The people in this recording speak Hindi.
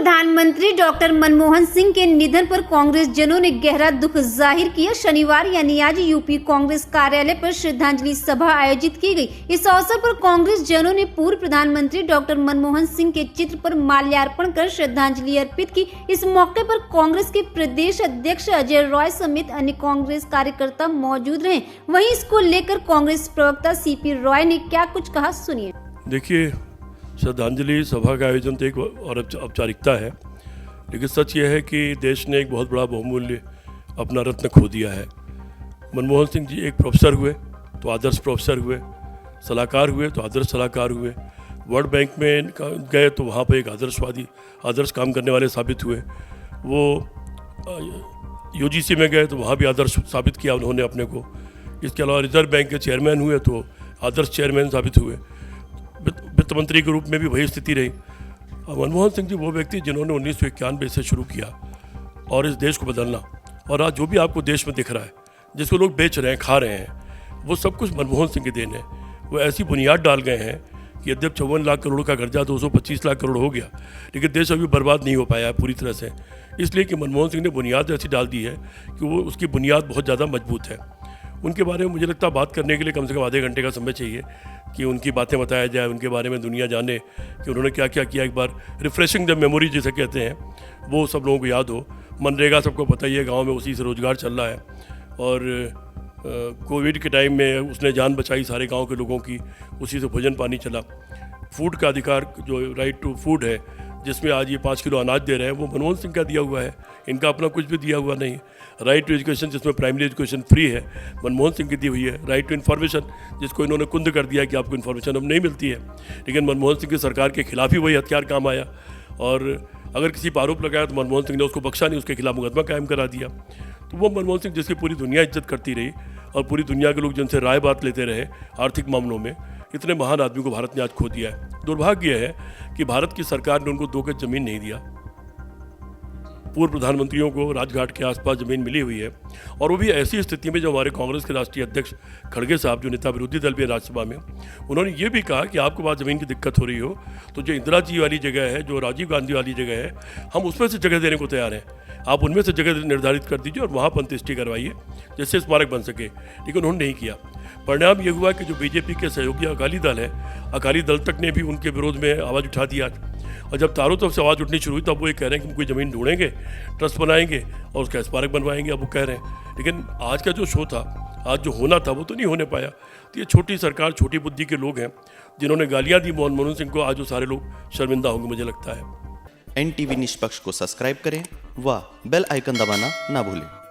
प्रधानमंत्री डॉक्टर मनमोहन सिंह के निधन पर कांग्रेस जनों ने गहरा दुख जाहिर किया। शनिवार यानी आज यूपी कांग्रेस कार्यालय पर श्रद्धांजलि सभा आयोजित की गई। इस अवसर पर कांग्रेस जनों ने पूर्व प्रधानमंत्री डॉक्टर मनमोहन सिंह के चित्र पर माल्यार्पण कर श्रद्धांजलि अर्पित की। इस मौके पर कांग्रेस के प्रदेश अध्यक्ष अजय रॉय समेत अन्य कांग्रेस कार्यकर्ता मौजूद रहे। वहीं इसको लेकर कांग्रेस प्रवक्ता सीपी रॉय ने क्या कुछ कहा, सुनिए। देखिए, श्रद्धांजलि सभा का आयोजन तो एक और औपचारिकता है, लेकिन सच यह है कि देश ने एक बहुत बड़ा बहुमूल्य अपना रत्न खो दिया है। मनमोहन सिंह जी एक प्रोफेसर हुए तो आदर्श प्रोफेसर हुए, सलाहकार हुए तो आदर्श सलाहकार हुए, वर्ल्ड बैंक में गए तो वहाँ पर एक आदर्श काम करने वाले साबित हुए। वो यूजीसी में गए तो वहाँ भी आदर्श साबित किया उन्होंने अपने को। इसके अलावा रिजर्व बैंक के चेयरमैन हुए तो आदर्श चेयरमैन साबित हुए। वित्त मंत्री के रूप में भी वही स्थिति रही। मनमोहन सिंह जी वो व्यक्ति जिन्होंने 1991 से शुरू किया और इस देश को बदलना, और आज जो भी आपको देश में दिख रहा है, जिसको लोग बेच रहे हैं, खा रहे हैं, वो सब कुछ मनमोहन सिंह की देन है। वो ऐसी बुनियाद डाल गए हैं कि यद्यप 54 लाख करोड़ का कर्जा 225 लाख करोड़ हो गया, लेकिन देश अभी बर्बाद नहीं हो पाया है पूरी तरह से, इसलिए कि मनमोहन सिंह ने बुनियाद ऐसी डाल दी है कि वो उसकी बुनियाद बहुत ज़्यादा मजबूत है। उनके बारे में मुझे लगता है बात करने के लिए कम से कम आधे घंटे का समय चाहिए कि उनकी बातें बताया जाए, उनके बारे में दुनिया जाने कि उन्होंने क्या क्या किया। एक बार रिफ्रेशिंग द मेमोरी जिसे कहते हैं, वो सब लोगों को याद हो। मनरेगा सबको पता ही है, गाँव में उसी से रोज़गार चल रहा है, और कोविड के टाइम में उसने जान बचाई सारे गाँव के लोगों की, उसी से भोजन पानी चला। फूड का अधिकार, जो राइट टू फूड है, जिसमें आज ये 5 किलो अनाज दे रहे हैं, वो मनमोहन सिंह का दिया हुआ है, इनका अपना कुछ भी दिया हुआ नहीं। राइट टू एजुकेशन, जिसमें प्राइमरी एजुकेशन फ्री है, मनमोहन सिंह की दी हुई है। राइट टू इन्फॉर्मेशन, जिसको इन्होंने कुंद कर दिया कि आपको इन्फॉर्मेशन अब नहीं मिलती है, लेकिन मनमोहन सिंह की सरकार के खिलाफ ही वही हथियार काम आया। और अगर किसी पर आरोप लगाया तो मनमोहन सिंह ने उसको बख्शा नहीं, उसके खिलाफ मुकदमा कायम करा दिया। तो वो मनमोहन सिंह जिसकी पूरी दुनिया इज्जत करती रही और पूरी दुनिया के लोग जिनसे राय बात लेते रहे आर्थिक मामलों में, इतने महान आदमी को भारत ने आज खो दिया है। दुर्भाग्य है कि भारत की सरकार ने उनको 2 गज जमीन नहीं दिया। पूर्व प्रधानमंत्रियों को राजघाट के आसपास ज़मीन मिली हुई है, और वो भी ऐसी स्थिति में जो हमारे कांग्रेस के राष्ट्रीय अध्यक्ष खड़गे साहब, जो नेता विरोधी दल भी राज्यसभा में, उन्होंने ये भी कहा कि आपको वहाँ ज़मीन की दिक्कत हो रही हो तो जो इंदिरा जी वाली जगह है, जो राजीव गांधी वाली जगह है, हम उसमें से जगह देने को तैयार हैं। आप उनमें से जगह निर्धारित कर दीजिए और वहाँ पर अंत्येष्टि करवाइए जिससे स्मारक बन सके, लेकिन उन्होंने नहीं किया। परिणाम ये हुआ कि जो बीजेपी के सहयोगी अकाली दल है, अकाली दल तक ने भी उनके विरोध में आवाज़ उठा दिया। और जब चारों तरफ से आवाज़ उठनी शुरू हुई, तब वो ये कह रहे हैं कि हम कोई ज़मीन ढूंढेंगे, ट्रस्ट बनाएंगे और उसका स्मारक बनवाएंगे, अब वो कह रहे हैं। लेकिन आज का जो शो था, आज जो होना था, वो तो नहीं होने पाया। तो ये छोटी सरकार, छोटी बुद्धि के लोग हैं जिन्होंने गालियाँ दी मनमोहन सिंह को, आज वो सारे लोग शर्मिंदा होंगे, मुझे लगता है। NTV निष्पक्ष को सब्सक्राइब करें व बेल आइकन दबाना ना भूलें।